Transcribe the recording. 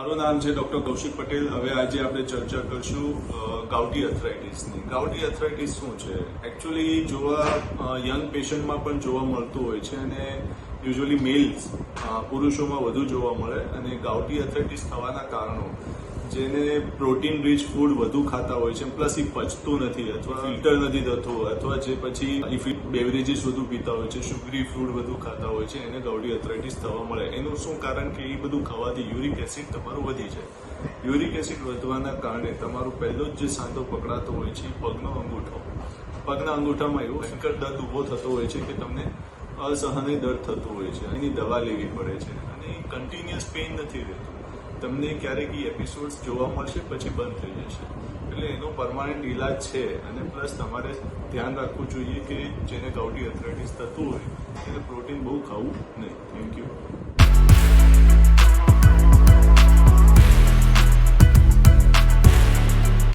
મારું નામ છે ડોક્ટર કૌશિક પટેલ. હવે આજે આપણે ચર્ચા કરશું ગાઉટી આર્થરાઇટિસની. ગાઉટી આર્થરાઇટિસ શું છે? એકચ્યુઅલી જોવા યંગ પેશન્ટમાં પણ જોવા મળતું હોય છે અને યુઝ્યુઅલી મેલ્સ પુરુષોમાં વધુ જોવા મળે. અને ગાઉટી આર્થરાઇટિસ થવાના કારણો જેને પ્રોટીન રીચ ફૂડ વધુ ખાતા હોય છે પ્લસ એ પચતું નથી અથવા ફિલ્ટર નથી થતું અથવા જે પછી બેવરેજીસ વધુ પીતા હોય છે, શુગરી ફૂડ વધુ ખાતા હોય છે, એને ગાઉટી આર્થરાઇટિસ થવા મળે. એનું શું કારણ કે એ બધું ખાવાથી યુરિક એસિડ તમારું વધી જાય. યુરિક એસિડ વધવાના કારણે તમારું પહેલો જ જે સાંધો પકડાતો હોય છે પગનો અંગૂઠો. પગના અંગૂઠામાં એવો ભયંકર દર્દ ઊભો થતો હોય છે કે તમને અસહનીય દર્દ થતું હોય છે. એની દવા લેવી પડે છે અને કન્ટિન્યુઅસ પેઇન નથી રહેતું. તમને ક્યારેક એ એપિસોડ્સ જોવા મળશે પછી બંધ થઈ જશે. એટલે એનો પરમાનન્ટ ઇલાજ છે અને પ્લસ તમારે ધ્યાન રાખવું જોઈએ કે જેને ગાઉટી આર્થરાઇટિસ થતું હોય એને પ્રોટીન બહુ ખાવું નહીં. Thank you.